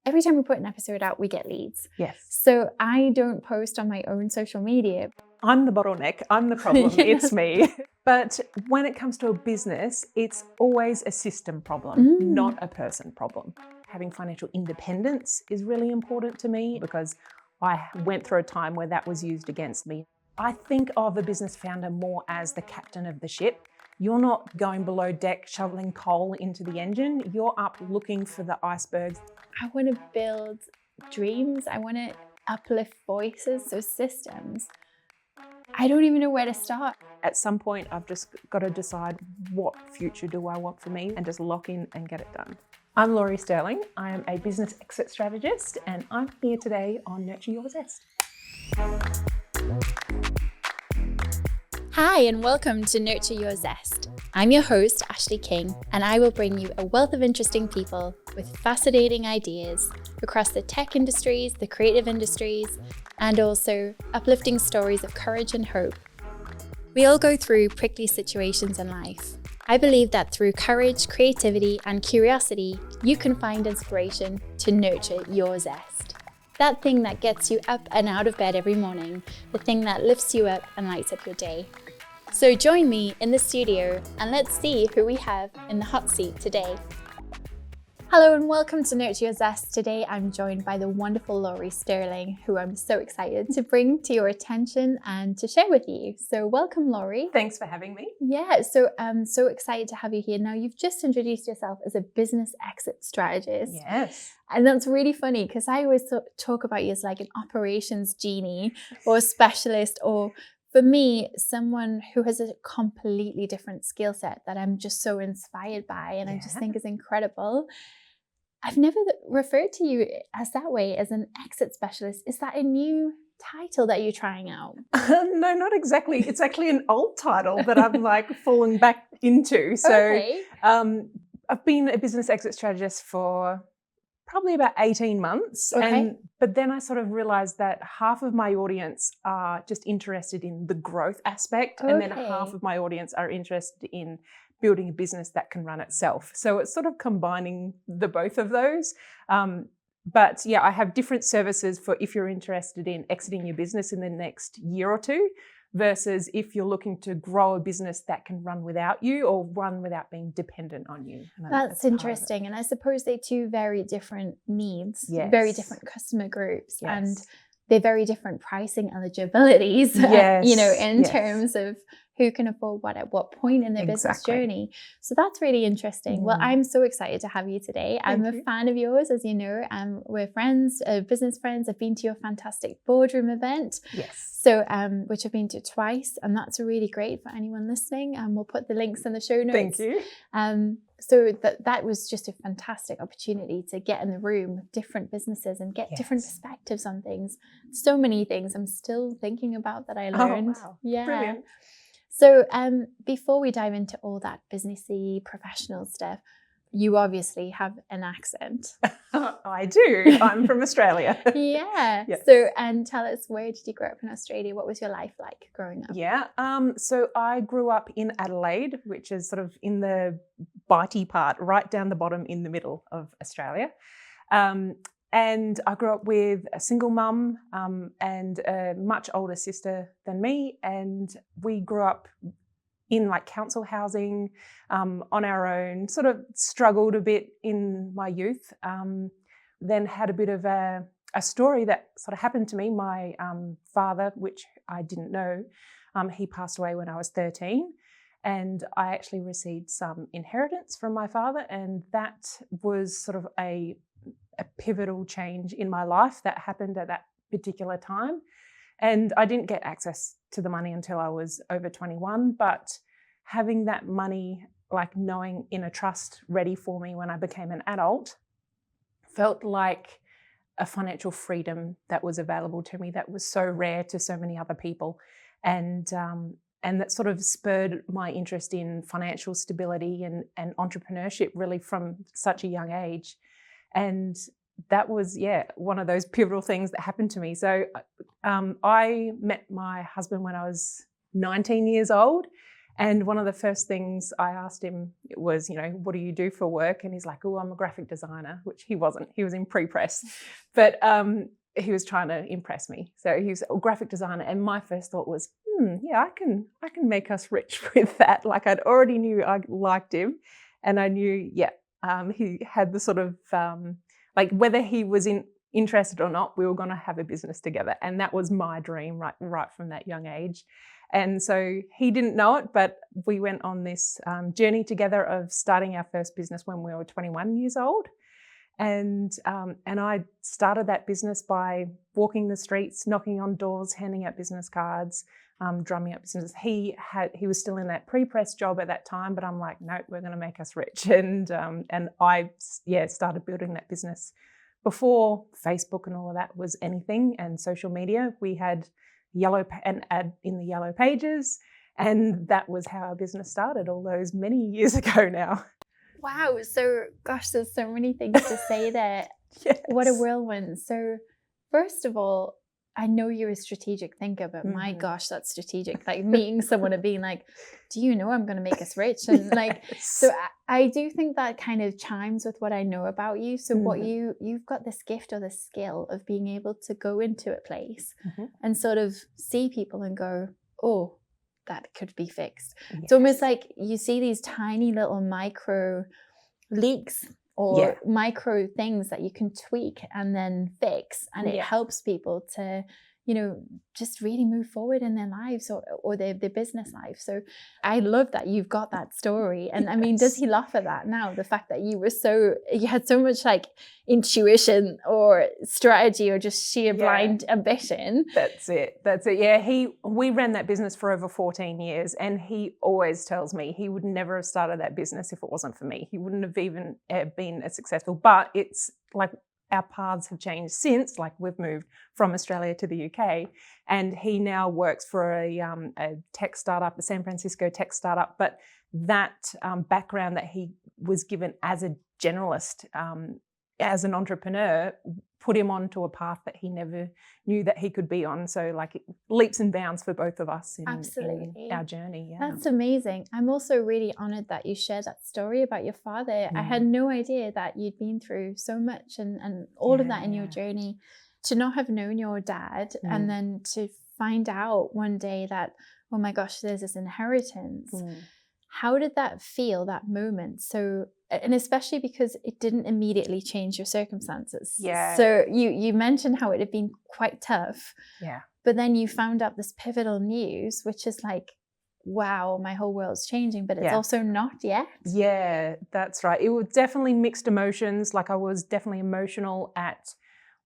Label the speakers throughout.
Speaker 1: every time we put an episode out, we get leads.
Speaker 2: Yes.
Speaker 1: So I don't post on my own social media.
Speaker 2: I'm the bottleneck. I'm the problem.
Speaker 1: Yes.
Speaker 2: It's me. But when it comes to a business, it's always a system problem, not a person problem. Having financial independence is really important to me because I went through a time where that was used against me. I think of a business founder more as the captain of the ship. You're not going below deck shoveling coal into the engine. You're up looking for the icebergs.
Speaker 1: I want to build dreams. I want to uplift voices, so systems. I don't even know where to start.
Speaker 2: At some point, I've just got to decide what future do I want for me and just lock in and get it done. I'm Laurie Stirling. I am a business exit strategist and I'm here today on Nurture Your Zest.
Speaker 1: Hi and welcome to Nurture Your Zest. I'm your host, Ashleigh King, and I will bring you a wealth of interesting people with fascinating ideas across the tech industries, the creative industries, and also uplifting stories of courage and hope. We all go through prickly situations in life. I believe that through courage, creativity, and curiosity, you can find inspiration to nurture your zest. That thing that gets you up and out of bed every morning, the thing that lifts you up and lights up your day. So join me in the studio and let's see who we have in the hot seat today. Hello and welcome to Nurture Your Zest. Today I'm joined by the wonderful Laurie Stirling, who I'm so excited to bring to your attention and to share with you. So welcome, Laurie.
Speaker 2: Thanks for having me.
Speaker 1: Yeah, so I'm so excited to have you here. Now, you've just introduced yourself as a business exit strategist.
Speaker 2: Yes.
Speaker 1: And that's really funny because I always talk about you as like an operations genie or a specialist, or for me, someone who has a completely different skill set that I'm just so inspired by and I just think is incredible. I've never referred to you as that way, as an exit specialist. Is that a new title that you're trying out?
Speaker 2: No, not exactly. It's actually an old title that I'm like falling back into. So
Speaker 1: Okay.
Speaker 2: I've been a business exit strategist for probably about 18 months.
Speaker 1: Okay.
Speaker 2: But then I sort of realized that half of my audience are just interested in the growth aspect. And then half of my audience are interested in building a business that can run itself. So it's sort of combining the both of those. But yeah, I have different services for if you're interested in exiting your business in the next year or two versus if you're looking to grow a business that can run without you or run without being dependent on you.
Speaker 1: That's interesting. And I suppose they're two very different needs,
Speaker 2: Yes.
Speaker 1: very different customer groups,
Speaker 2: Yes.
Speaker 1: and they're very different pricing eligibilities,
Speaker 2: Yes.
Speaker 1: in terms of who can afford what at what point in their business journey. So that's really interesting. Well, I'm so excited to have you today. I'm a fan of yours, as you know. We're friends, business friends. I've been to your fantastic boardroom event.
Speaker 2: Yes.
Speaker 1: So, which I've been to twice, and that's really great for anyone listening. And we'll put the links in the show notes.
Speaker 2: Thank you.
Speaker 1: So that was just a fantastic opportunity to get in the room with different businesses and get different perspectives on things. So many things I'm still thinking about that I learned.
Speaker 2: Oh, wow.
Speaker 1: Yeah.
Speaker 2: Brilliant.
Speaker 1: So before we dive into all that businessy, professional stuff, you obviously have an accent.
Speaker 2: I do. I'm from Australia.
Speaker 1: Yeah.
Speaker 2: Yes.
Speaker 1: So, and tell us, where did you grow up in Australia? What was your life like growing up?
Speaker 2: Yeah. So I grew up in Adelaide, which is sort of in the bitey part, right down the bottom in the middle of Australia. And I grew up with a single mum and a much older sister than me. And we grew up in like council housing on our own, sort of struggled a bit in my youth. Then had a bit of a story that sort of happened to me. My father, which I didn't know, he passed away when I was 13. And I actually received some inheritance from my father. And that was sort of a pivotal change in my life that happened at that particular time. And I didn't get access to the money until I was over 21, but having that money, like knowing in a trust ready for me when I became an adult, felt like a financial freedom that was available to me that was so rare to so many other people. And that sort of spurred my interest in financial stability and entrepreneurship really from such a young age. And that was, one of those pivotal things that happened to me. So I met my husband when I was 19 years old. And one of the first things I asked him was, what do you do for work? And he's like, oh, I'm a graphic designer, which he wasn't. He was in pre-press. But he was trying to impress me. So he was a graphic designer. And my first thought was, yeah, I can make us rich with that. Like, I'd already knew I liked him. And I knew, he had the sort of, like, whether he was interested or not, we were going to have a business together. And that was my dream right from that young age. And so he didn't know it, but we went on this journey together of starting our first business when we were 21 years old. And I started that business by walking the streets, knocking on doors, handing out business cards, drumming up business. He was still in that pre-press job at that time, but I'm like, no, we're going to make us rich. And I started building that business before Facebook and all of that was anything, and social media. We had an ad in the Yellow Pages, and that was how our business started all those many years ago now.
Speaker 1: Wow. So gosh, there's so many things to say there.
Speaker 2: Yes.
Speaker 1: What a whirlwind. So first of all, I know you're a strategic thinker, but my gosh, that's strategic. Like meeting someone and being like, do you know I'm going to make us rich? And so I do think that kind of chimes with what I know about you. So what you've got this gift or this skill of being able to go into a place and sort of see people and go, oh, that could be fixed. Yes. It's almost like you see these tiny little micro leaks or micro things that you can tweak and then fix, and it helps people to, just really move forward in their lives or their business life. So I love that you've got that story. And I mean, does he laugh at that now? The fact that you had so much like intuition or strategy or just sheer blind ambition.
Speaker 2: That's it. Yeah, we ran that business for over 14 years, and he always tells me he would never have started that business if it wasn't for me. He wouldn't have even been as successful. But it's like, our paths have changed since, like we've moved from Australia to the UK, and he now works for a tech startup, a San Francisco tech startup. But that background that he was given as a generalist, as an entrepreneur, put him onto a path that he never knew that he could be on. So like leaps and bounds for both of us in our journey. Yeah.
Speaker 1: That's amazing. I'm also really honored that you shared that story about your father. I had no idea that you'd been through so much and all of that in your journey. To not have known your dad and then to find out one day that, oh my gosh, there's this inheritance. How did that feel, that moment? So, and especially because it didn't immediately change your circumstances.
Speaker 2: Yeah.
Speaker 1: So you mentioned how it had been quite tough.
Speaker 2: Yeah.
Speaker 1: But then you found out this pivotal news, which is like, wow, my whole world's changing, but it's also not yet.
Speaker 2: Yeah, that's right. It was definitely mixed emotions. Like I was definitely emotional at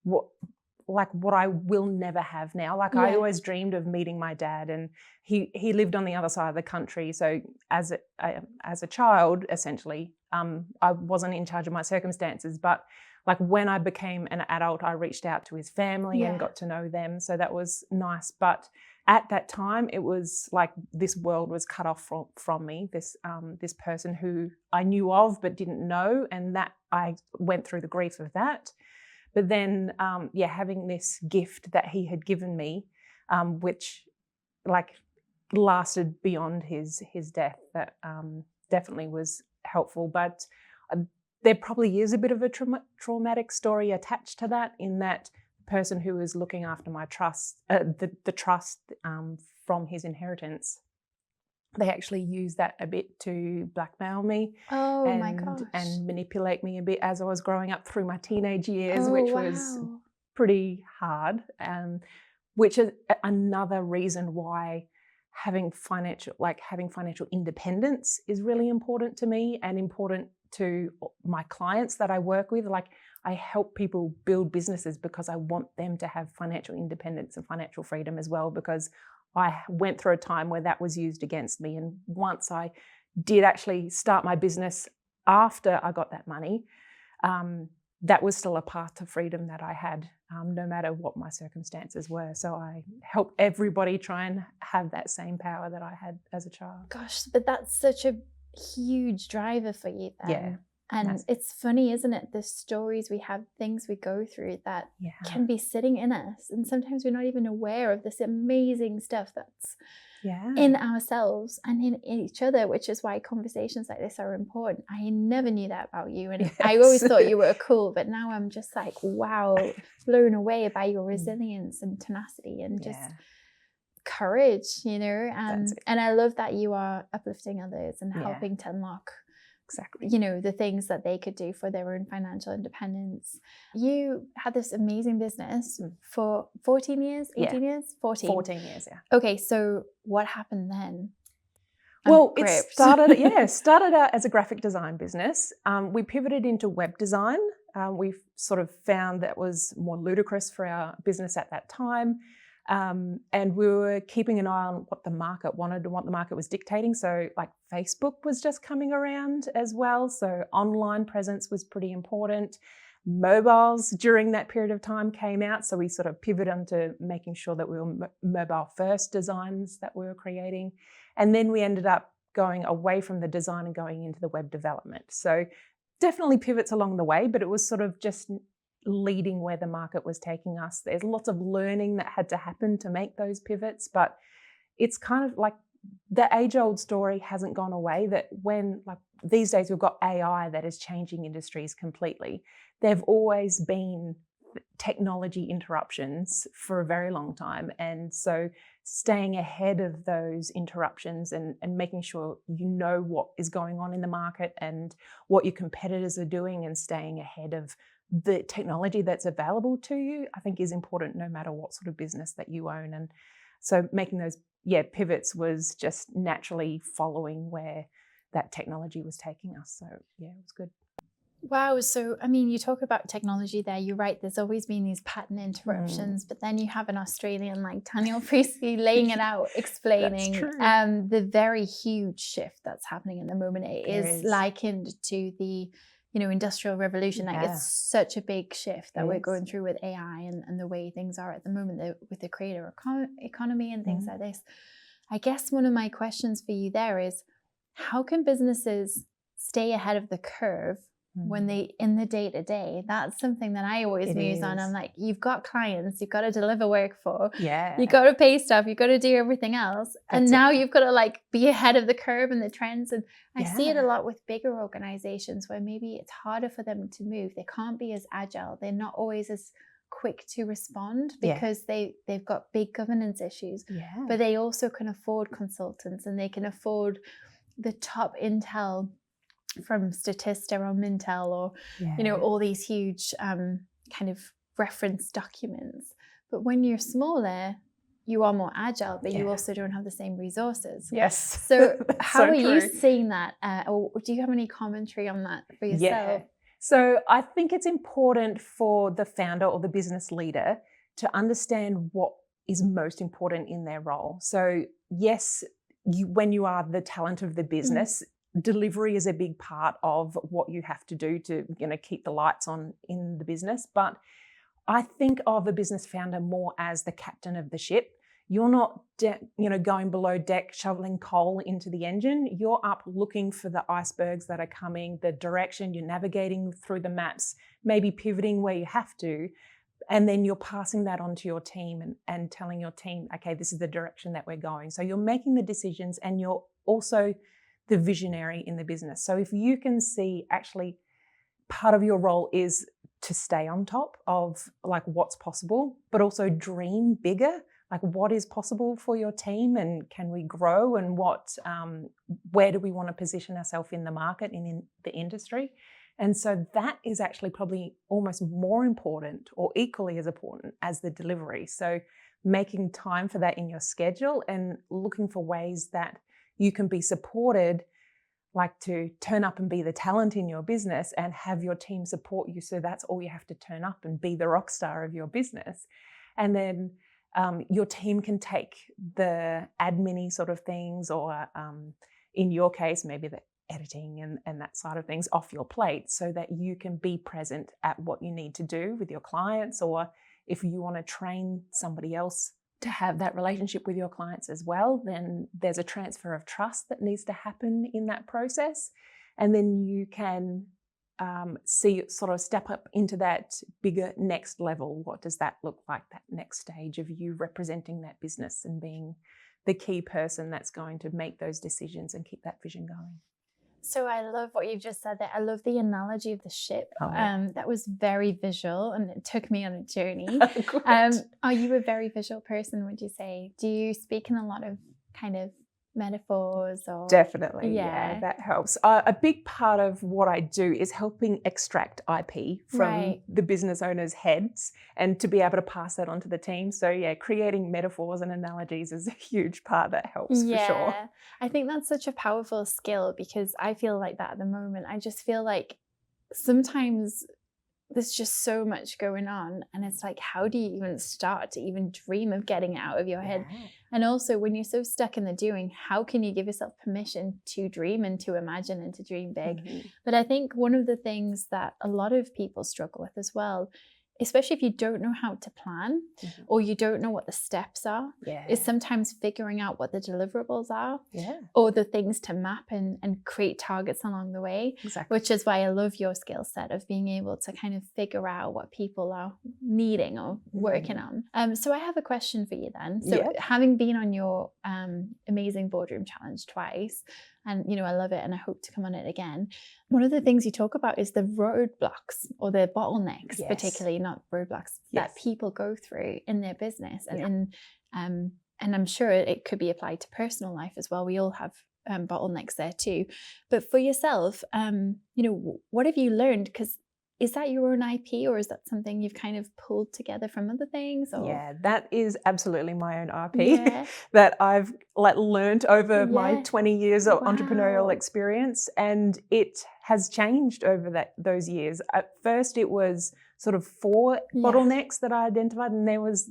Speaker 2: what I will never have now. Like I always dreamed of meeting my dad, and he lived on the other side of the country. So as a child, essentially, I wasn't in charge of my circumstances. But like when I became an adult, I reached out to his family and got to know them. So that was nice. But at that time, it was like this world was cut off from me. This person who I knew of but didn't know, and that I went through the grief of that. But then, having this gift that he had given me, which like lasted beyond his death, that definitely was helpful. But there probably is a bit of a traumatic story attached to that, in that the person who was looking after my trust, the trust from his inheritance, they actually used that a bit to blackmail me
Speaker 1: my gosh.
Speaker 2: And manipulate me a bit as I was growing up through my teenage years, which was pretty hard, which is another reason why having financial independence is really important to me and important to my clients that I work with. Like I help people build businesses because I want them to have financial independence and financial freedom as well, because I went through a time where that was used against me. And once I did actually start my business after I got that money, that was still a path to freedom that I had, no matter what my circumstances were. So I help everybody try and have that same power that I had as a child.
Speaker 1: Gosh, but that's such a huge driver for you then.
Speaker 2: Yeah.
Speaker 1: And it's funny, isn't it? The stories we have, things we go through that can be sitting in us. And sometimes we're not even aware of this amazing stuff that's in ourselves and in each other, which is why conversations like this are important. I never knew that about you. And I always thought you were cool, but now I'm just like, wow, blown away by your resilience and tenacity and just courage, you know, and I love that you are uplifting others and helping to unlock you know, the things that they could do for their own financial independence. You had this amazing business for 14 years, 18 years? 14
Speaker 2: years,
Speaker 1: Okay, so what happened then?
Speaker 2: Well, it started out as a graphic design business. We pivoted into web design. We sort of found that was more ludicrous for our business at that time. And we were keeping an eye on what the market wanted and what the market was dictating. So like Facebook was just coming around as well. So online presence was pretty important. Mobiles during that period of time came out. So we sort of pivoted into making sure that we were mobile first designs that we were creating. And then we ended up going away from the design and going into the web development. So definitely pivots along the way, but it was sort of just leading where the market was taking us. There's lots of learning that had to happen to make those pivots, but it's kind of like the age-old story hasn't gone away, that when, like these days we've got AI that is changing industries completely. There've always been technology interruptions for a very long time. And so staying ahead of those interruptions and making sure you know what is going on in the market and what your competitors are doing and staying ahead of the technology that's available to you, I think is important no matter what sort of business that you own. And so making those pivots was just naturally following where that technology was taking us. So yeah, it was good.
Speaker 1: Wow. So, I mean, you talk about technology there. You're right. There's always been these pattern interruptions, but then you have an Australian like Daniel Priestley laying it out, explaining the very huge shift that's happening at the moment. It is likened to the, you know, industrial revolution. Like it's such a big shift that we're going through with AI and the way things are at the moment with the creator economy and things like this. I guess one of my questions for you there is, how can businesses stay ahead of the curve when they, in the day-to-day? That's something that I always muse on. I'm like, you've got clients, you've got to deliver work for, you got to pay stuff, you've got to do everything else. And now you've got to like be ahead of the curve and the trends. And I see it a lot with bigger organizations where maybe it's harder for them to move. They can't be as agile. They're not always as quick to respond because they've got big governance issues, but they also can afford consultants and they can afford the top intel from Statista or Mintel or, you know, all these huge kind of reference documents. But when you're smaller, you are more agile, but you also don't have the same resources.
Speaker 2: Yes.
Speaker 1: So how are you seeing that? Or do you have any commentary on that for yourself?
Speaker 2: So I think it's important for the founder or the business leader to understand what is most important in their role. So yes, when you are the talent of the business, delivery is a big part of what you have to do to, you know, keep the lights on in the business. But I think of a business founder more as the captain of the ship. You're not, going below deck shoveling coal into the engine. You're up looking for the icebergs that are coming, the direction. You're navigating through the maps, maybe pivoting where you have to, and then you're passing that on to your team and telling your team, okay, this is the direction that we're going. So you're making the decisions and you're also the visionary in the business. So if you can see, actually part of your role is to stay on top of like what's possible, but also dream bigger, like what is possible for your team and can we grow and where do we want to position ourselves in the market and in the industry. And so that is actually probably almost more important or equally as important as the delivery. So making time for that in your schedule and looking for ways that you can be supported, like to turn up and be the talent in your business and have your team support you. So that's all you have to turn up and be the rock star of your business. And then your team can take the admin-y sort of things or in your case, maybe the editing and that side of things off your plate so that you can be present at what you need to do with your clients, or if you want to train somebody else to have that relationship with your clients as well, then there's a transfer of trust that needs to happen in that process. And then you can sort of step up into that bigger next level. What does that look like, that next stage of you representing that business and being the key person that's going to make those decisions and keep that vision going.
Speaker 1: So I love what you've just said there. I love the analogy of the ship.
Speaker 2: Oh, yeah.
Speaker 1: That was very visual and it took me on a journey.
Speaker 2: Great.
Speaker 1: Are you a very visual person, would you say? Do you speak in a lot of kind of metaphors or?
Speaker 2: Definitely, yeah, that helps. A big part of what I do is helping extract IP from the business owners' heads and to be able to pass that on to the team. So yeah, creating metaphors and analogies is a huge part that helps for sure.
Speaker 1: I think that's such a powerful skill because I feel like that at the moment. I just feel like sometimes there's just so much going on and it's like, how do you even start to even dream of getting it out of your head? And also when you're so stuck in the doing, how can you give yourself permission to dream and to imagine and to dream big? But I think one of the things that a lot of people struggle with as well, especially if you don't know how to plan or you don't know what the steps are, is sometimes figuring out what the deliverables are or the things to map and create targets along the way, which is why I love your skill set of being able to kind of figure out what people are needing or working on. So I have a question for you then. So having been on your amazing boardroom challenge twice, and you know, I love it and I hope to come on it again. One of the things you talk about is the roadblocks or the bottlenecks, particularly not roadblocks that people go through in their business and and I'm sure it could be applied to personal life as well. We all have bottlenecks there too. But for yourself, you know, what have you learned? Because is that your own IP or is that something you've kind of pulled together from other things? Or?
Speaker 2: Yeah, that is absolutely my own IP that I've learned over my 20 years of entrepreneurial experience, and it has changed over those years. At first it was sort of 4 bottlenecks that I identified, and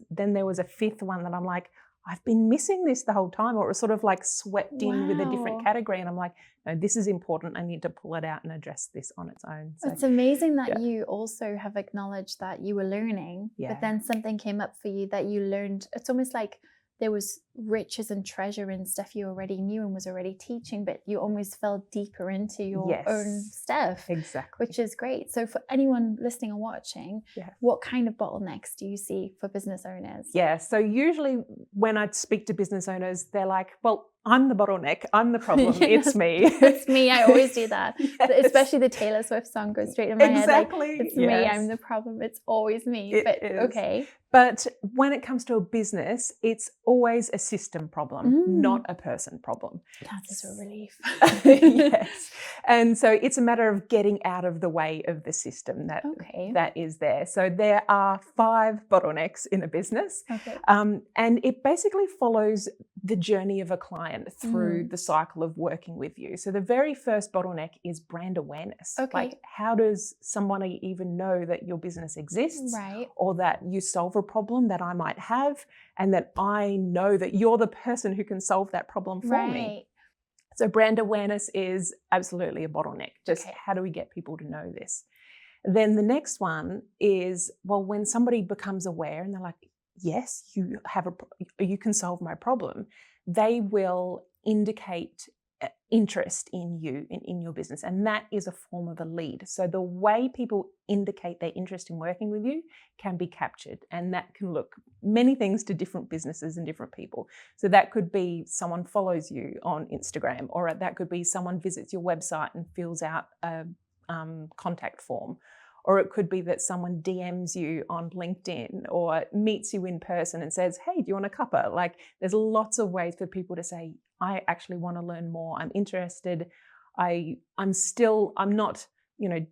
Speaker 2: then there was a 5th one that I'm like, I've been missing this the whole time, or it was sort of like swept in with a different category. And I'm like, no, this is important. I need to pull it out and address this on its own. So,
Speaker 1: it's amazing that you also have acknowledged that you were learning, but then something came up for you that you learned. It's almost like there was riches and treasure in stuff you already knew and was already teaching, but you almost fell deeper into your own stuff.
Speaker 2: Exactly.
Speaker 1: Which is great. So for anyone listening and watching, what kind of bottlenecks do you see for business owners?
Speaker 2: Yeah, so usually when I speak to business owners, they're like, well, I'm the bottleneck. I'm the problem. It's me.
Speaker 1: It's me. I always do that. Especially the Taylor Swift song goes straight in my head. Like, it's me. I'm the problem. It's always me.
Speaker 2: But when it comes to a business, it's always a system problem, not a person problem.
Speaker 1: That's a relief.
Speaker 2: Yes. And so it's a matter of getting out of the way of the system that is there. So there are 5 bottlenecks in a business. And it basically follows the journey of a client through the cycle of working with you. So the very first bottleneck is brand awareness. Like, how does someone even know that your business exists or that you solve a problem that I might have and that I know that you're the person who can solve that problem for me? So brand awareness is absolutely a bottleneck. Just how do we get people to know this? Then the next one is, well, when somebody becomes aware and they're like, yes, you can solve my problem, they will indicate interest in you, in your business. And that is a form of a lead. So the way people indicate their interest in working with you can be captured. And that can look many things to different businesses and different people. So that could be someone follows you on Instagram, or that could be someone visits your website and fills out a contact form. Or it could be that someone DMs you on LinkedIn or meets you in person and says, hey, do you want a cuppa? Like, there's lots of ways for people to say, I actually want to learn more. I'm interested. I'm not,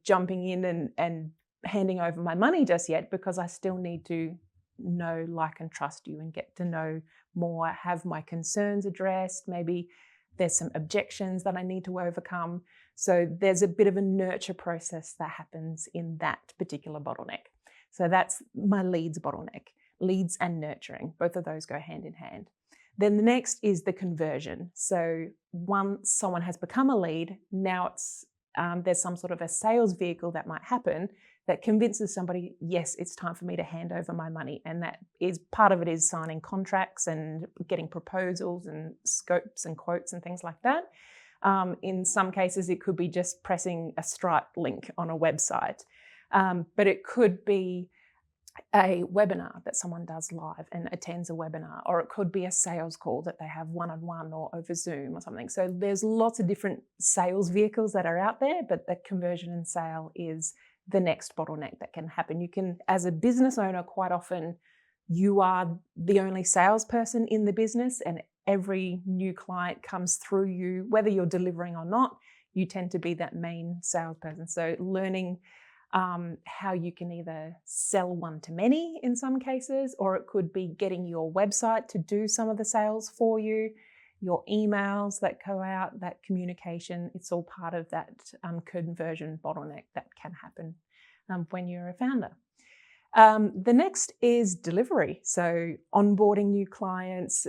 Speaker 2: jumping in and handing over my money just yet, because I still need to know, like, and trust you and get to know more, have my concerns addressed. Maybe there's some objections that I need to overcome. So there's a bit of a nurture process that happens in that particular bottleneck. So that's my leads bottleneck. Leads and nurturing, both of those go hand in hand. Then the next is the conversion. So once someone has become a lead, now there's some sort of a sales vehicle that might happen that convinces somebody, yes, it's time for me to hand over my money. And that is part of it is signing contracts and getting proposals and scopes and quotes and things like that. In some cases, it could be just pressing a Stripe link on a website. But it could be a webinar that someone does live and attends a webinar, or it could be a sales call that they have one-on-one or over Zoom or something. So there's lots of different sales vehicles that are out there, but the conversion and sale is the next bottleneck that can happen. You can, as a business owner, quite often you are the only salesperson in the business, and every new client comes through you, whether you're delivering or not, you tend to be that main salesperson. So learning how you can either sell one-to-many in some cases, or it could be getting your website to do some of the sales for you, your emails that go out, that communication. It's all part of that conversion bottleneck that can happen when you're a founder. The next is delivery. So onboarding new clients,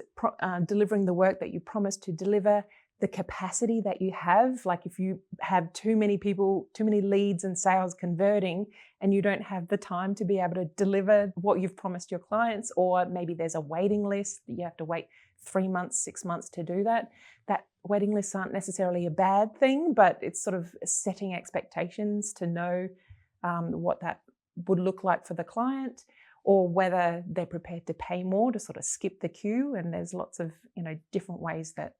Speaker 2: delivering the work that you promised to deliver, the capacity that you have. Like if you have too many people, too many leads and sales converting, and you don't have the time to be able to deliver what you've promised your clients, or maybe there's a waiting list that you have to wait 3 months, 6 months to do that. That waiting lists aren't necessarily a bad thing, but it's sort of setting expectations to know what that would look like for the client, or whether they're prepared to pay more to sort of skip the queue. And there's lots of different ways that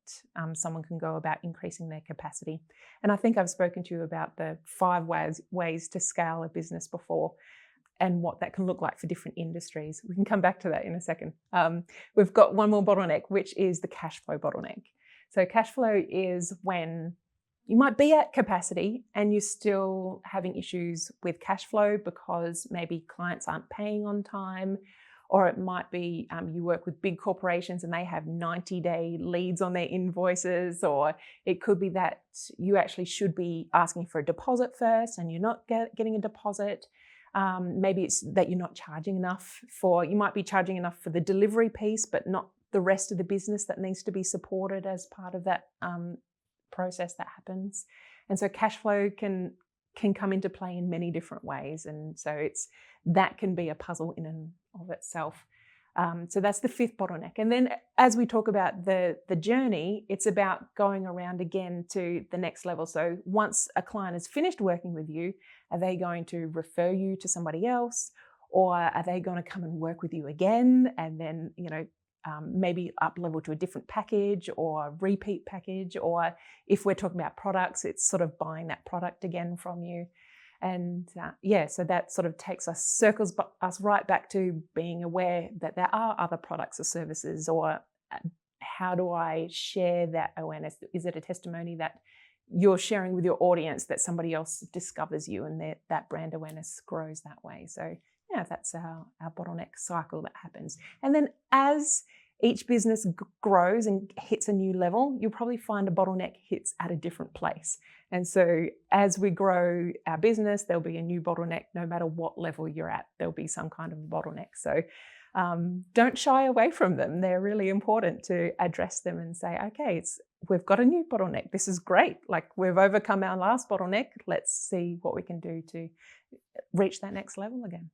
Speaker 2: someone can go about increasing their capacity. And I think I've spoken to you about the 5 ways to scale a business before, and what that can look like for different industries. We can come back to that in a second. We've got one more bottleneck, which is the cash flow bottleneck. So cash flow is when you might be at capacity and you're still having issues with cash flow because maybe clients aren't paying on time, or it might be you work with big corporations and they have 90-day leads on their invoices, or it could be that you actually should be asking for a deposit first and you're not getting a deposit. Maybe it's that you're not charging enough you might be charging enough for the delivery piece, but not the rest of the business that needs to be supported as part of that process that happens. And so cash flow can come into play in many different ways, and so that can be a puzzle in and of itself. So that's the 5th bottleneck. And then as we talk about the journey, it's about going around again to the next level. So once a client has finished working with you, are they going to refer you to somebody else, or are they going to come and work with you again and then maybe up level to a different package or a repeat package? Or if we're talking about products, it's sort of buying that product again from you. And so that sort of circles us right back to being aware that there are other products or services, or how do I share that awareness? Is it a testimony that you're sharing with your audience that somebody else discovers you, and that brand awareness grows that way? So yeah, that's our bottleneck cycle that happens. And then as each business grows and hits a new level, you'll probably find a bottleneck hits at a different place. And so as we grow our business, there'll be a new bottleneck. No matter what level you're at, there'll be some kind of bottleneck. So don't shy away from them. They're really important to address them and say, okay, we've got a new bottleneck. This is great. Like, we've overcome our last bottleneck. Let's see what we can do to reach that next level again.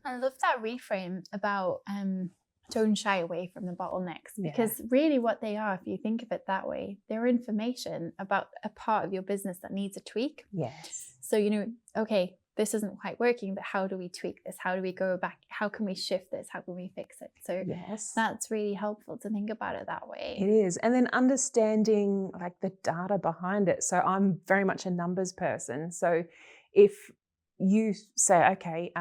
Speaker 1: I love that reframe about don't shy away from the bottlenecks, because really what they are, if you think of it that way, they're information about a part of your business that needs a tweak.
Speaker 2: Yes.
Speaker 1: So, okay, this isn't quite working, but how do we tweak this? How do we go back? How can we shift this? How can we fix it? So that's really helpful to think about it that way.
Speaker 2: It is. And then understanding like the data behind it. So I'm very much a numbers person. So if you say, okay,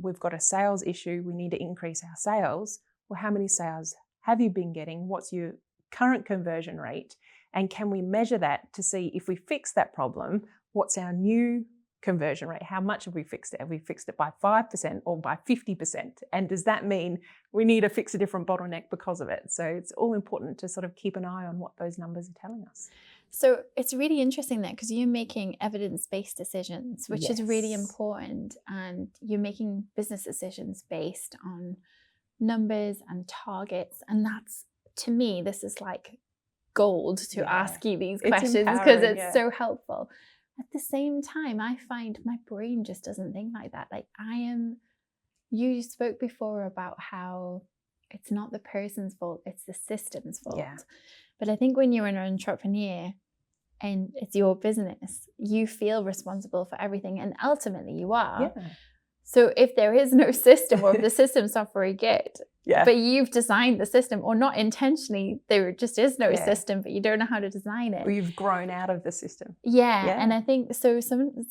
Speaker 2: we've got a sales issue, we need to increase our sales. Well, how many sales have you been getting? What's your current conversion rate? And can we measure that to see if we fix that problem, what's our new conversion rate? How much have we fixed it? Have we fixed it by 5% or by 50%? And does that mean we need to fix a different bottleneck because of it? So it's all important to sort of keep an eye on what those numbers are telling us.
Speaker 1: So it's really interesting that, because you're making evidence-based decisions, which is really important, and you're making business decisions based on numbers and targets. And that's, to me, this is like gold to ask you these questions, because it's so helpful. At the same time, I find my brain just doesn't think like that. Like you spoke before about how it's not the person's fault, it's the system's fault. Yeah. But I think when you're an entrepreneur and it's your business, you feel responsible for everything, and ultimately you are. Yeah. So if there is no system, or if the system's not very good, but you've designed the system, or not intentionally, there just is no system, but you don't know how to design it.
Speaker 2: Or you've grown out of the system.
Speaker 1: And I think so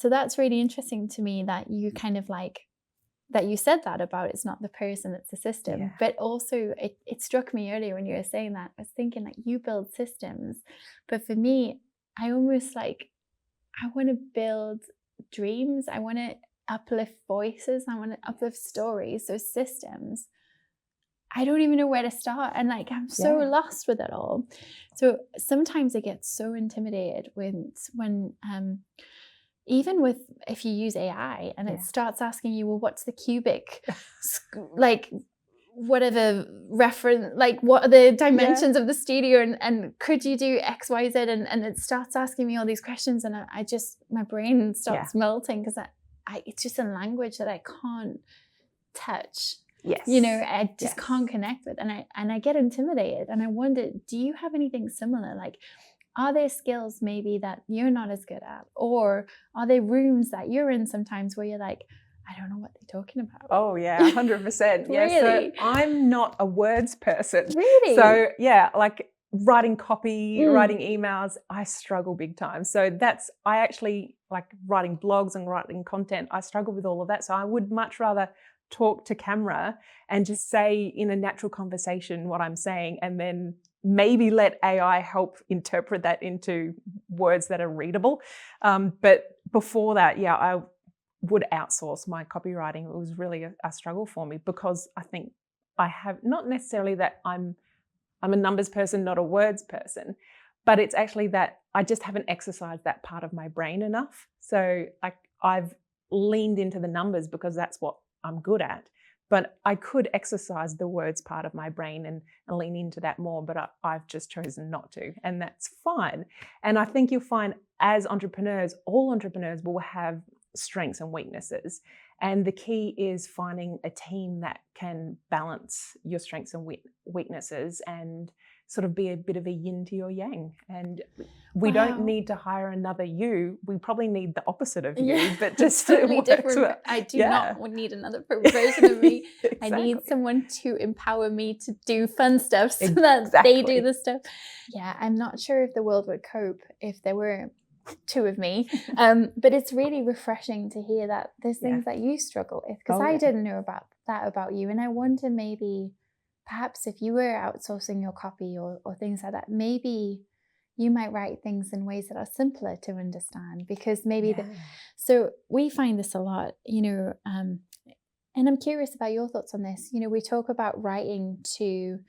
Speaker 1: that's really interesting to me, that you kind of like that you said that about it's not the person, it's the system. But also it struck me earlier when you were saying that, I was thinking like you build systems, but for me, I almost like, I want to build dreams, I want to uplift voices, I want to uplift stories. So systems, I don't even know where to start, and like I'm so lost with it all. So sometimes I get so intimidated when even with, if you use AI and it starts asking you, well, what's the cubic like, what are the reference, like what are the dimensions of the studio, and could you do XYZ, and it starts asking me all these questions, and I just, my brain starts melting, because it's just a language that I can't touch. You know, I just can't connect with, and I get intimidated, and I wonder, do you have anything similar? Like, are there skills maybe that you're not as good at, or are there rooms that you're in sometimes where you're like, I don't know what they're talking about?
Speaker 2: Oh yeah, 100%.
Speaker 1: Really?
Speaker 2: So I'm not a words person.
Speaker 1: Really?
Speaker 2: So like writing copy, writing emails, I struggle big time. So I actually like writing blogs and writing content. I struggle with all of that. So I would much rather talk to camera and just say in a natural conversation what I'm saying, and then maybe let AI help interpret that into words that are readable. But before that, I would outsource my copywriting. It was really a struggle for me, because I think I have, not necessarily that I'm a numbers person, not a words person, but it's actually that I just haven't exercised that part of my brain enough. So I've leaned into the numbers because that's what I'm good at, but I could exercise the words part of my brain and lean into that more, but I've just chosen not to, and that's fine. And I think you'll find as entrepreneurs, all entrepreneurs will have strengths and weaknesses, and the key is finding a team that can balance your strengths and weaknesses and sort of be a bit of a yin to your yang. And we don't need to hire another you. We probably need the opposite of you, but just
Speaker 1: totally different. Well. I do not need another version of me. Exactly. I need someone to empower me to do fun stuff so that they do the stuff. Yeah, I'm not sure if the world would cope if there were two of me, but it's really refreshing to hear that there's things that you struggle with, because I didn't know about you, and I wonder maybe perhaps if you were outsourcing your copy or things like that, maybe you might write things in ways that are simpler to understand, because maybe so we find this a lot, you know, and I'm curious about your thoughts on this. You know, we talk about writing to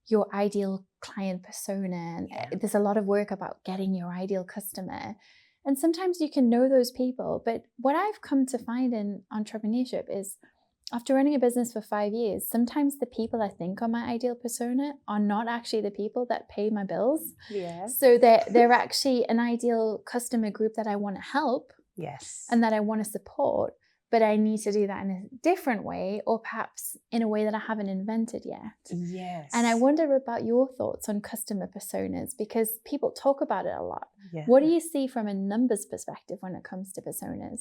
Speaker 1: your ideal client persona, and there's a lot of work about getting your ideal customer, and sometimes you can know those people, but what I've come to find in entrepreneurship is, after running a business for 5 years, sometimes the people I think are my ideal persona are not actually the people that pay my bills. So they're actually an ideal customer group that I want to help, and that I want to support, but I need to do that in a different way, or perhaps in a way that I haven't invented yet. And I wonder about your thoughts on customer personas, because people talk about it a lot. What do you see from a numbers perspective when it comes to personas?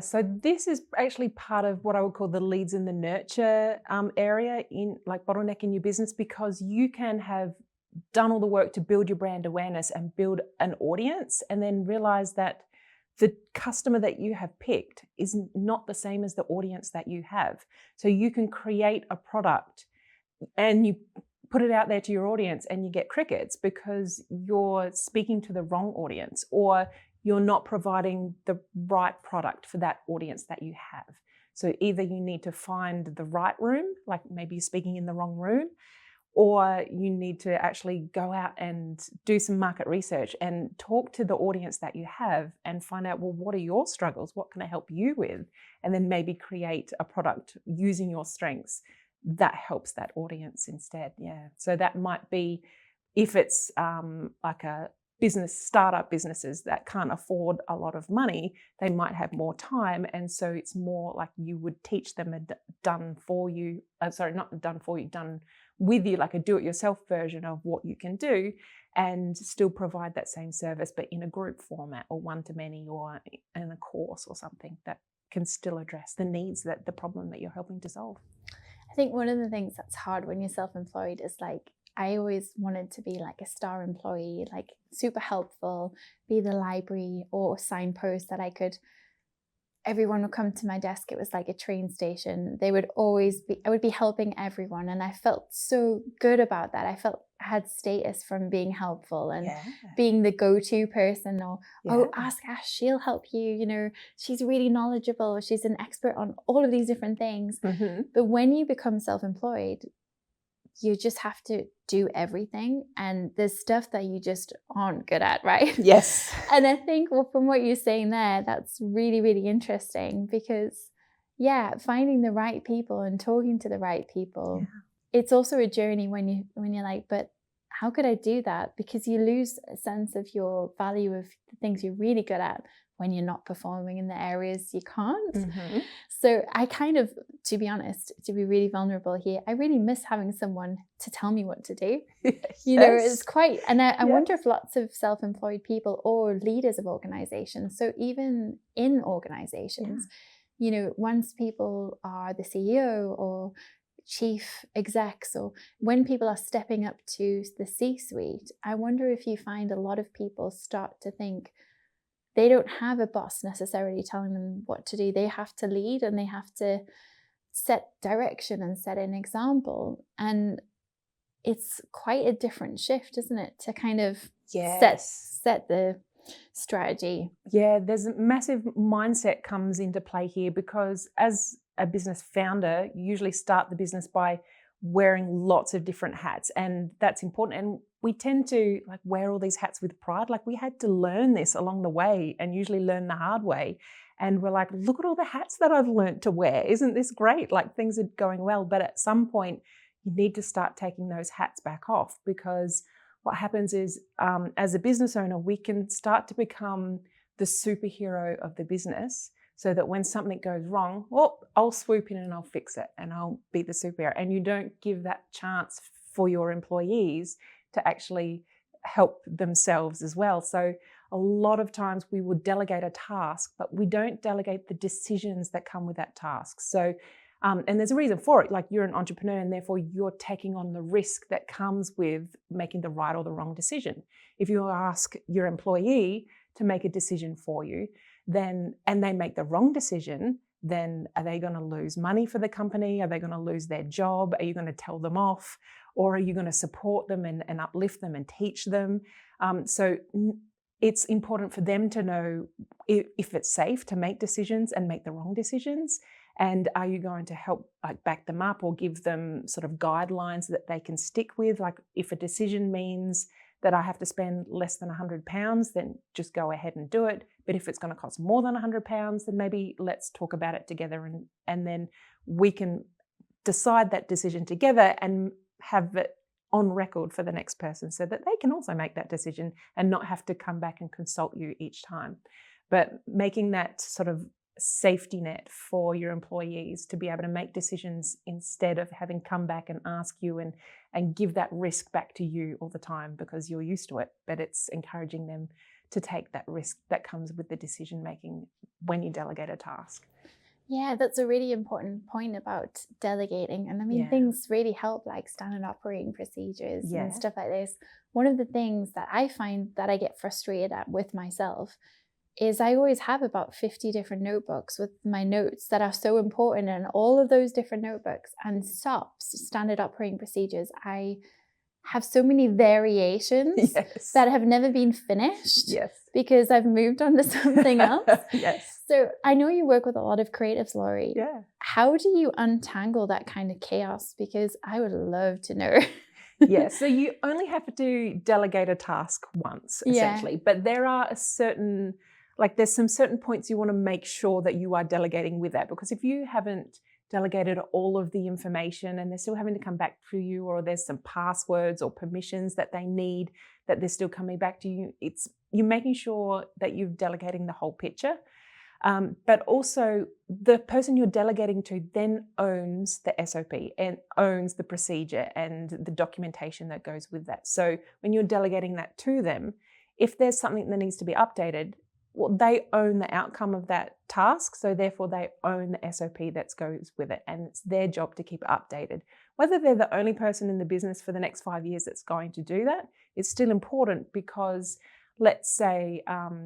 Speaker 2: So this is actually part of what I would call the leads and the nurture area in like bottleneck in your business, because you can have done all the work to build your brand awareness and build an audience, and then realize that the customer that you have picked is not the same as the audience that you have. So you can create a product and you put it out there to your audience and you get crickets because you're speaking to the wrong audience, or you're not providing the right product for that audience that you have. So either you need to find the right room, like maybe you're speaking in the wrong room, or you need to actually go out and do some market research and talk to the audience that you have and find out, well, what are your struggles? What can I help you with? And then maybe create a product using your strengths that helps that audience instead. So that might be, if it's like a startup businesses that can't afford a lot of money, they might have more time. And so it's more like you would teach them a done with you, like a do-it-yourself version of what you can do, and still provide that same service, but in a group format or one-to-many or in a course or something that can still address the needs, that the problem that you're helping to solve.
Speaker 1: I think one of the things that's hard when you're self-employed is like, I always wanted to be like a star employee, like super helpful, be the library or signpost that everyone would come to my desk. It was like a train station. I would be helping everyone. And I felt so good about that. I felt I had status from being helpful and being the go-to person, or, oh, ask Ash, she'll help you. You know, she's really knowledgeable. She's an expert on all of these different things.
Speaker 2: Mm-hmm.
Speaker 1: But when you become self-employed, you just have to do everything. And there's stuff that you just aren't good at, right?
Speaker 2: Yes.
Speaker 1: And I think, well, from what you're saying there, that's really, really interesting because, finding the right people and talking to the right people, it's also a journey when you're like, but how could I do that? Because you lose a sense of your value of the things you're really good at when you're not performing in the areas you can't. Mm-hmm. So I kind of, to be honest, to be really vulnerable here, I really miss having someone to tell me what to do. You know, it's quite, and I wonder if lots of self-employed people or leaders of organizations, so even in organizations, you know, once people are the CEO or chief execs, or when people are stepping up to the C-suite, I wonder if you find a lot of people start to think, they don't have a boss necessarily telling them what to do. They have to lead and they have to set direction and set an example. And it's quite a different shift, isn't it? To kind of set the strategy.
Speaker 2: Yeah, there's a massive mindset comes into play here, because as a business founder, you usually start the business by wearing lots of different hats, and that's important. And we tend to like wear all these hats with pride. Like we had to learn this along the way, and usually learn the hard way. And we're like, look at all the hats that I've learned to wear. Isn't this great? Like things are going well. But at some point, you need to start taking those hats back off, because what happens is, as a business owner, we can start to become the superhero of the business, so that when something goes wrong, well, I'll swoop in and I'll fix it and I'll be the superhero. And you don't give that chance for your employees to actually help themselves as well. So a lot of times we will delegate a task, but we don't delegate the decisions that come with that task. So, and there's a reason for it. Like you're an entrepreneur, and therefore you're taking on the risk that comes with making the right or the wrong decision. If you ask your employee to make a decision for you, and they make the wrong decision, then are they going to lose money for the company? Are they going to lose their job? Are you going to tell them off? Or are you going to support them and uplift them and teach them? So it's important for them to know if it's safe to make decisions and make the wrong decisions. And are you going to help back them up or give them sort of guidelines that they can stick with? Like if a decision means that I have to spend less than £100, then just go ahead and do it. But if it's going to cost more than £100, then maybe let's talk about it together, and then we can decide that decision together and have it on record for the next person, so that they can also make that decision and not have to come back and consult you each time. But making that sort of safety net for your employees to be able to make decisions instead of having come back and ask you and give that risk back to you all the time because you're used to it. But it's encouraging them to take that risk that comes with the decision making when you delegate a task.
Speaker 1: Yeah, that's a really important point about delegating. And I mean, things really help, like standard operating procedures and stuff like this. One of the things that I find that I get frustrated at with myself is I always have about 50 different notebooks with my notes that are so important, and all of those different notebooks and SOPs, standard operating procedures, I have so many variations that have never been finished because I've moved on to something else. So I know you work with a lot of creatives, Laurie. How do you untangle that kind of chaos? Because I would love to know.
Speaker 2: So you only have to delegate a task once, essentially. But there are there's some certain points you want to make sure that you are delegating with that, because if you haven't delegated all of the information and they're still having to come back to you, or there's some passwords or permissions that they need that they're still coming back to you, you're making sure that you're delegating the whole picture. But also the person you're delegating to then owns the SOP and owns the procedure and the documentation that goes with that. So when you're delegating that to them, if there's something that needs to be updated, they own the outcome of that task. So therefore they own the SOP that goes with it. And it's their job to keep it updated. Whether they're the only person in the business for the next 5 years that's going to do that, it's still important, because let's say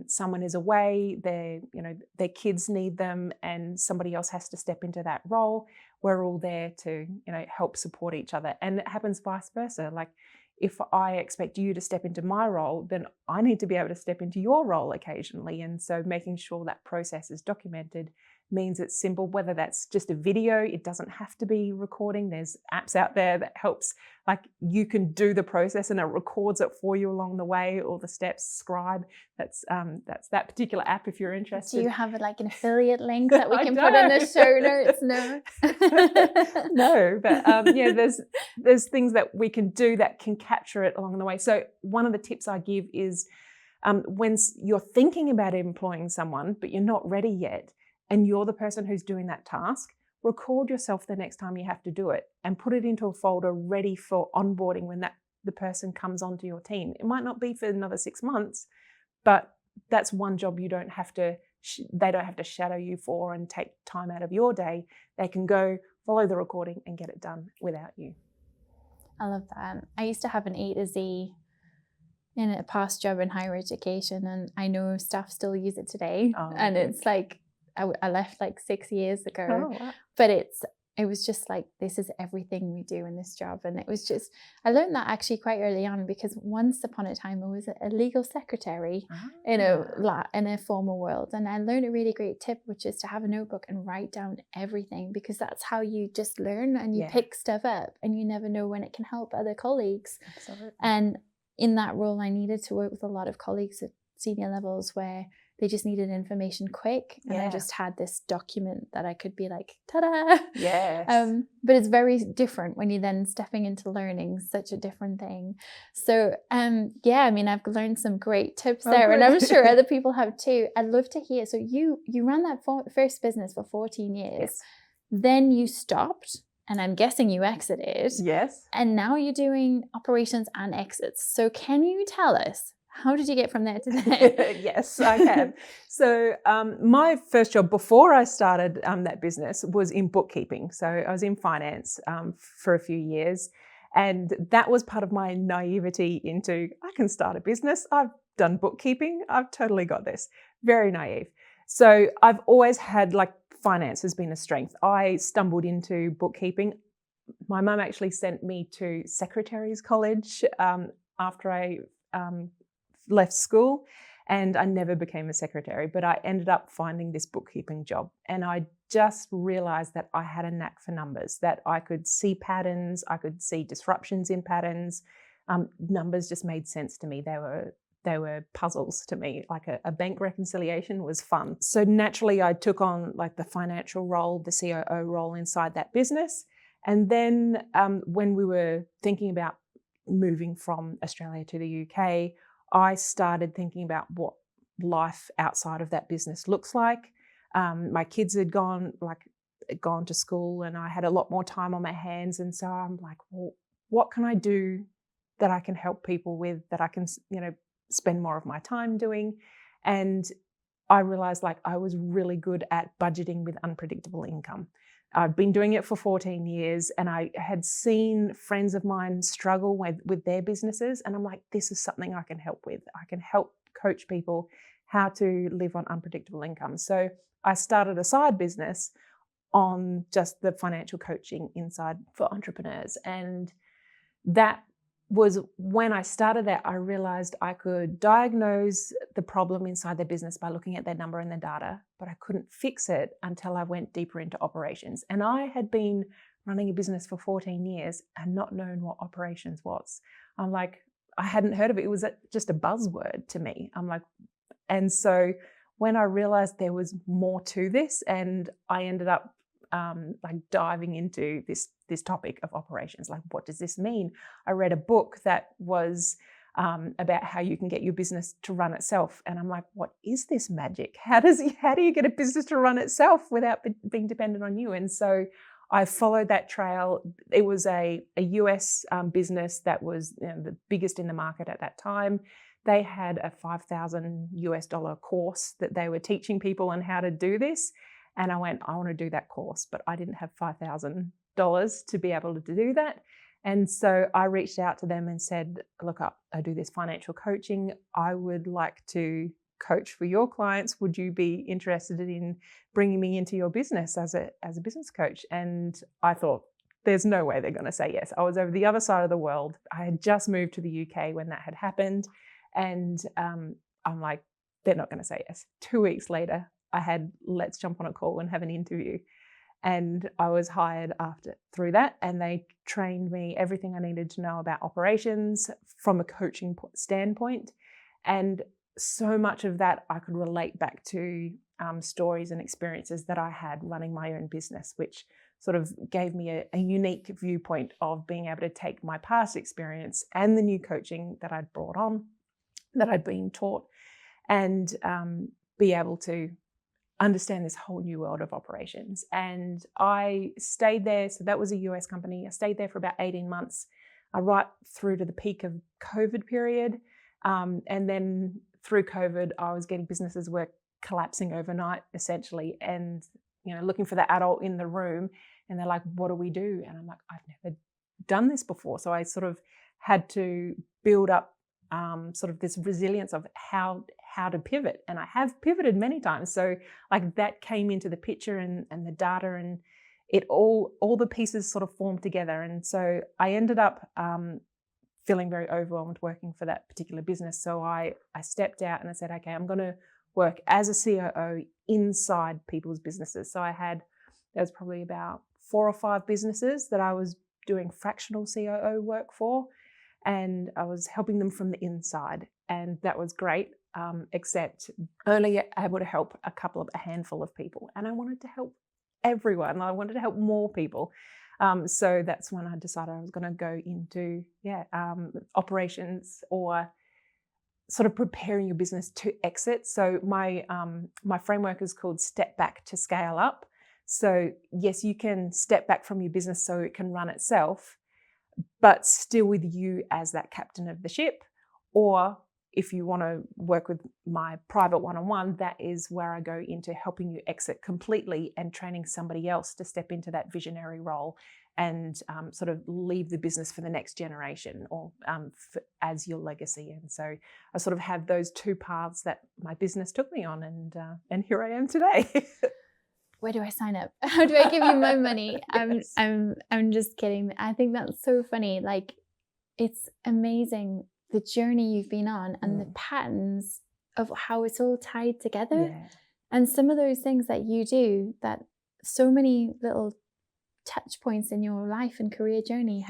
Speaker 2: someone is away, their kids need them, and somebody else has to step into that role. We're all there to help support each other, and it happens vice versa. Like, if I expect you to step into my role, then I need to be able to step into your role occasionally. And so making sure that process is documented means it's simple, whether that's just a video, it doesn't have to be recording. There's apps out there that helps, like you can do the process and it records it for you along the way, all the steps, Scribe. That's that particular app if you're interested.
Speaker 1: Do you have like an affiliate link that we can put in the show notes? No.
Speaker 2: No, but yeah, there's things that we can do that can capture it along the way. So one of the tips I give is when you're thinking about employing someone, but you're not ready yet, and you're the person who's doing that task, record yourself the next time you have to do it and put it into a folder ready for onboarding when the person comes onto your team. It might not be for another 6 months, but that's one job you don't have to, they don't have to shadow you for and take time out of your day. They can go follow the recording and get it done without you.
Speaker 1: I love that. I used to have an A to Z in a past job in higher education, and I know staff still use it today.
Speaker 2: Oh,
Speaker 1: and it's like, I left like 6 years ago,
Speaker 2: wow.
Speaker 1: But it was just like, this is everything we do in this job. And it was just, I learned that actually quite early on, because once upon a time I was a legal secretary in a formal world. And I learned a really great tip, which is to have a notebook and write down everything, because that's how you just learn and you pick stuff up, and you never know when it can help other colleagues.
Speaker 2: Absolutely.
Speaker 1: And in that role, I needed to work with a lot of colleagues at senior levels where they just needed information quick, and I just had this document that I could be like, ta-da!
Speaker 2: Yes.
Speaker 1: But it's very different when you're then stepping into learning, such a different thing. So yeah, I mean, I've learned some great tips there, and I'm sure other people have too. I'd love to hear. So you ran that first business for 14 years,
Speaker 2: Yes.
Speaker 1: Then you stopped, and I'm guessing you exited.
Speaker 2: Yes.
Speaker 1: And now you're doing operations and exits. So can you tell us, how did you get from there to there?
Speaker 2: Yes, I can. So my first job before I started that business was in bookkeeping. So I was in finance for a few years. And that was part of my naivety into, I can start a business. I've done bookkeeping. I've totally got this. Very naive. So I've always had, like, finance has been a strength. I stumbled into bookkeeping. My mum actually sent me to secretaries college after I left school, and I never became a secretary, but I ended up finding this bookkeeping job, and I just realized that I had a knack for numbers, that I could see patterns, I could see disruptions in patterns. Numbers just made sense to me. They were puzzles to me. Like a bank reconciliation was fun. So naturally I took on like the financial role, the COO role inside that business. And then when we were thinking about moving from Australia to the UK, I started thinking about what life outside of that business looks like. My kids had gone to school, and I had a lot more time on my hands. And so I'm like, well, what can I do that I can help people with, that I can, spend more of my time doing? And I realized, like, I was really good at budgeting with unpredictable income. I've been doing it for 14 years, and I had seen friends of mine struggle with their businesses. And I'm like, this is something I can help with. I can help coach people how to live on unpredictable income. So I started a side business on just the financial coaching inside for entrepreneurs. And that was when I started that, I realized I could diagnose the problem inside their business by looking at their number and their data, but I couldn't fix it until I went deeper into operations. And I had been running a business for 14 years and not known what operations was. I'm like, I hadn't heard of it. It was just a buzzword to me. I'm like, and so when I realized there was more to this, and I ended up diving into this topic of operations. Like, what does this mean? I read a book that was about how you can get your business to run itself, and I'm like, what is this magic? How do you get a business to run itself without being dependent on you? And so I followed that trail. It was a US business that was the biggest in the market at that time. they had a $5,000 course that they were teaching people on how to do this. And I went, I want to do that course, but I didn't have $5,000 to be able to do that. And so I reached out to them and said, look, I do this financial coaching. I would like to coach for your clients. Would you be interested in bringing me into your business as a business coach? And I thought, there's no way they're going to say yes. I was over the other side of the world. I had just moved to the UK when that had happened. And I'm like, they're not going to say yes. 2 weeks later, I had, let's jump on a call and have an interview. And I was hired through that, and they trained me everything I needed to know about operations from a coaching standpoint. And so much of that I could relate back to stories and experiences that I had running my own business, which sort of gave me a unique viewpoint of being able to take my past experience and the new coaching that I'd brought on, that I'd been taught, and be able to understand this whole new world of operations. And I stayed there. So that was a US company. I stayed there for about 18 months, right through to the peak of COVID period. And then through COVID, I was getting businesses were collapsing overnight, essentially, and looking for the adult in the room. And they're like, what do we do? And I'm like, I've never done this before. So I sort of had to build up sort of this resilience of how to pivot. And I have pivoted many times. So like that came into the picture and the data, and it all the pieces sort of formed together. And so I ended up feeling very overwhelmed working for that particular business. So I stepped out and I said, okay, I'm going to work as a COO inside people's businesses. So there was probably about 4 or 5 businesses that I was doing fractional COO work for, and I was helping them from the inside. And that was great, except only able to help a handful of people. And I wanted to help everyone. I wanted to help more people. So that's when I decided I was going to go into operations, or sort of preparing your business to exit. So my framework is called Step Back to Scale Up. So yes, you can step back from your business so it can run itself, but still with you as that captain of the ship. Or if you want to work with my private one-on-one, that is where I go into helping you exit completely and training somebody else to step into that visionary role and sort of leave the business for the next generation, or as your legacy. And so I sort of have those 2 paths that my business took me on, and here I am today.
Speaker 1: Where do I sign up? How do I give you my money?
Speaker 2: Yes.
Speaker 1: I'm just kidding. I think that's so funny. Like, it's amazing the journey you've been on and the patterns of how it's all tied together.
Speaker 2: Yeah.
Speaker 1: And some of those things that you do, that so many little touch points in your life and career journey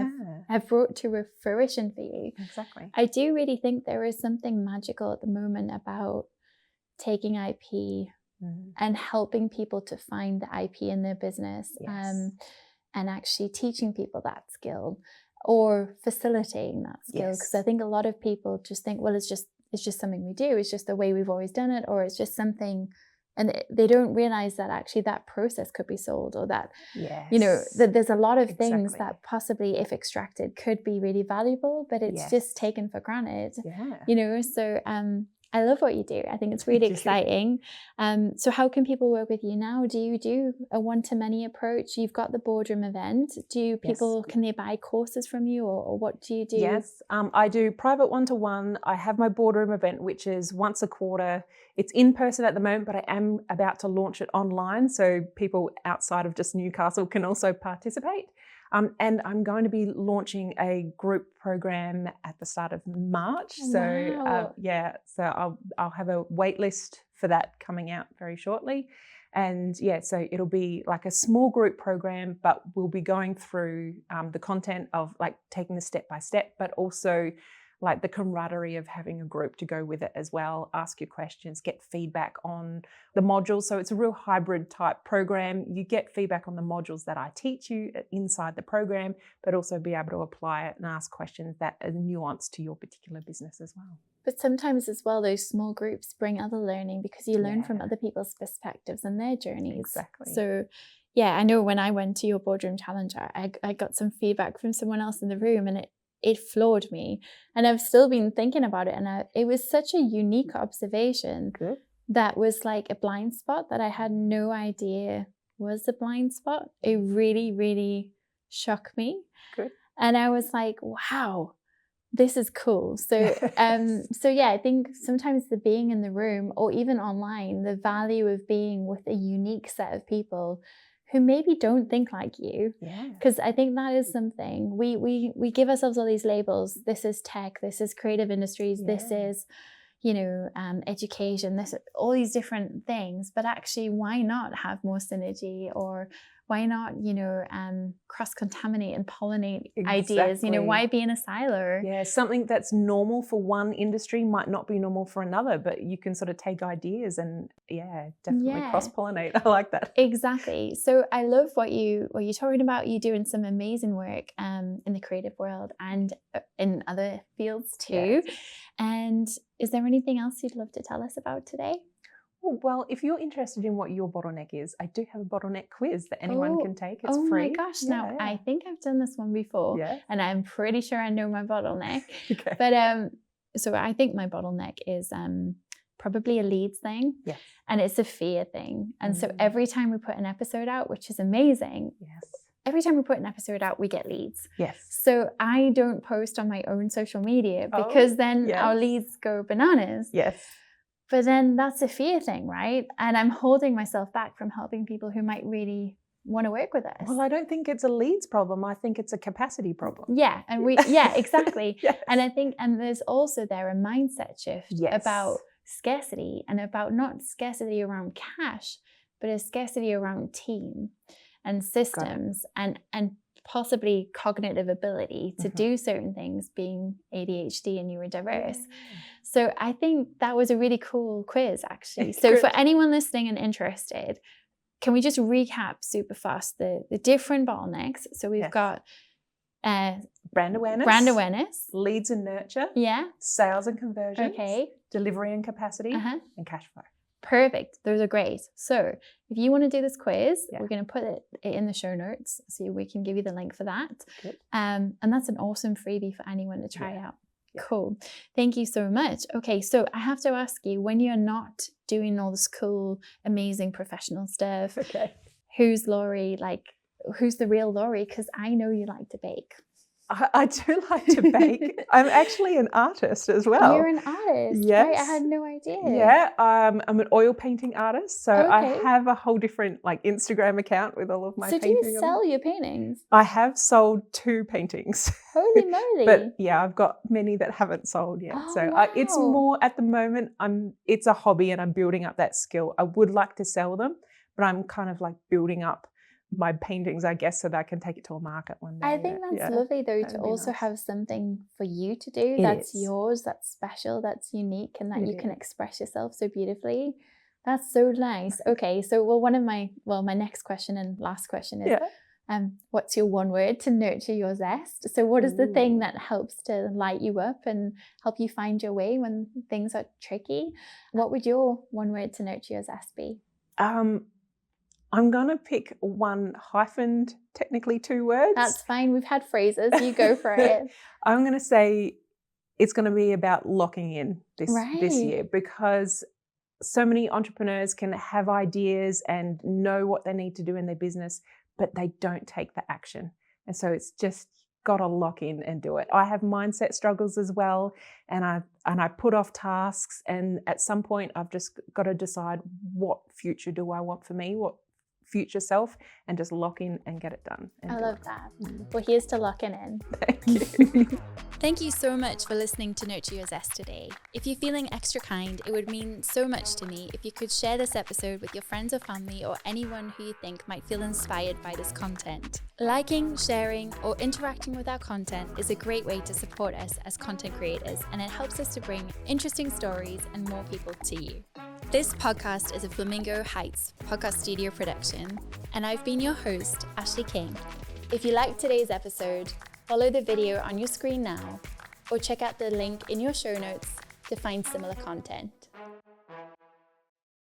Speaker 1: have brought to fruition for you.
Speaker 2: Exactly.
Speaker 1: I do really think there is something magical at the moment about taking IP and helping people to find the IP in their business, and actually teaching people that skill or facilitating that skill. Because I think a lot of people just think, well, it's just something we do. It's just the way we've always done it, or it's just something, and they don't realize that actually that process could be sold, or that, that there's a lot of things that possibly, if extracted, could be really valuable, but it's just taken for granted. So I love what you do. I think it's really exciting. So how can people work with you now? Do you do a one-to-many approach? You've got the boardroom event. Can they buy courses from you, or what do you do?
Speaker 2: Yes, I do private one-to-one. I have my boardroom event, which is once a quarter. It's in person at the moment, but I am about to launch it online, so people outside of just Newcastle can also participate. And I'm going to be launching a group program at the start of March.
Speaker 1: Wow.
Speaker 2: So I'll have a wait list for that coming out very shortly. And so it'll be like a small group program, but we'll be going through the content of like taking the step by step, but also like the camaraderie of having a group to go with it as well. Ask your questions, get feedback on the modules. So it's a real hybrid type program. You get feedback on the modules that I teach you inside the program, but also be able to apply it and ask questions that are nuanced to your particular business as well.
Speaker 1: But sometimes as well, those small groups bring other learning, because you learn from other people's perspectives and their journeys.
Speaker 2: Exactly.
Speaker 1: So I know when I went to your boardroom challenge, I got some feedback from someone else in the room, and it floored me. And I've still been thinking about it. And it was such a unique observation.
Speaker 2: Good.
Speaker 1: That was like a blind spot that I had no idea was a blind spot. It really, really shocked me.
Speaker 2: Good.
Speaker 1: And I was like, wow, this is cool. So, yeah, I think sometimes the being in the room or even online, the value of being with a unique set of people who maybe don't think like you. Because I think that is something we give ourselves all these labels. This is tech, this is creative industries, this is, education, this, all these different things. But actually, why not have more synergy, or why not, cross-contaminate and pollinate ideas? Why be in a silo?
Speaker 2: Yeah, something that's normal for one industry might not be normal for another, but you can sort of take ideas and definitely cross-pollinate. I like that.
Speaker 1: Exactly. So I love what you're talking about. You're doing some amazing work in the creative world and in other fields too. Yes. And is there anything else you'd love to tell us about today?
Speaker 2: Well, if you're interested in what your bottleneck is, I do have a bottleneck quiz that anyone can take. It's free.
Speaker 1: Oh my gosh. Now, I think I've done this one before and I'm pretty sure I know my bottleneck.
Speaker 2: Okay.
Speaker 1: But so I think my bottleneck is probably a leads thing.
Speaker 2: Yes.
Speaker 1: And it's a fear thing. And so every time we put an episode out, which is amazing.
Speaker 2: Yes.
Speaker 1: Every time we put an episode out, we get leads.
Speaker 2: Yes.
Speaker 1: So I don't post on my own social media because then our leads go bananas.
Speaker 2: Yes.
Speaker 1: But then that's a fear thing, right? And I'm holding myself back from helping people who might really want to work with us.
Speaker 2: Well, I don't think it's a leads problem. I think it's a capacity problem.
Speaker 1: Yeah. And exactly. Yes. And I think, and there's also there a mindset shift about scarcity, and about not scarcity around cash, but a scarcity around team and systems and possibly cognitive ability to do certain things, being ADHD and neurodiverse. So I think that was a really cool quiz, actually. So for anyone listening and interested, can we just recap super fast the different bottlenecks? So we've got
Speaker 2: brand awareness, leads and nurture, sales and conversions, delivery and capacity, and cash flow.
Speaker 1: Perfect. Those are great. So if you want to do this quiz, we're going to put it in the show notes so we can give you the link for that.
Speaker 2: Good.
Speaker 1: And that's an awesome freebie for anyone to try out. Yeah. Cool. Thank you so much. Okay, so I have to ask you, when you're not doing all this cool, amazing professional stuff, who's Laurie? Like, who's the real Laurie? Because I know you like to bake.
Speaker 2: I do like to bake. I'm actually an artist as well.
Speaker 1: You're an artist?
Speaker 2: Yes.
Speaker 1: Right? I had no idea.
Speaker 2: Yeah, I'm an oil painting artist. So I have a whole different Instagram account with all of my paintings.
Speaker 1: So do you sell your paintings?
Speaker 2: I have sold 2 paintings.
Speaker 1: Holy moly.
Speaker 2: But I've got many that haven't sold yet. It's more at the moment, it's a hobby and I'm building up that skill. I would like to sell them, but I'm kind of building up my paintings, I guess, so that I can take it to a market one day.
Speaker 1: I think that's lovely though, to also have something for you to do that's yours, that's special, that's unique, and that you can express yourself so beautifully. That's so nice. Okay, so my next question and last question is what's your one word to nurture your zest? So what is the thing that helps to light you up and help you find your way when things are tricky? What would your one word to nurture your zest be?
Speaker 2: I'm going to pick one hyphened, technically 2 words.
Speaker 1: That's fine. We've had phrases. You go for it.
Speaker 2: I'm going to say it's going to be about locking in this year, because so many entrepreneurs can have ideas and know what they need to do in their business, but they don't take the action. And so it's just got to lock in and do it. I have mindset struggles as well, and I put off tasks, and at some point I've just got to decide, what future do I want for me? What future self, and just lock in and get it done.
Speaker 1: I love that. Well, here's to locking in.
Speaker 2: Thank you.
Speaker 1: Thank you so much for listening to Nurture Your Zest today. If you're feeling extra kind, it would mean so much to me if you could share this episode with your friends or family, or anyone who you think might feel inspired by this content. Liking, sharing, or interacting with our content is a great way to support us as content creators, and it helps us to bring interesting stories and more people to you. This podcast is a Flamingo Heights podcast studio production, and I've been your host, Ashleigh King. If you liked today's episode, follow the video on your screen now, or check out the link in your show notes to find similar content.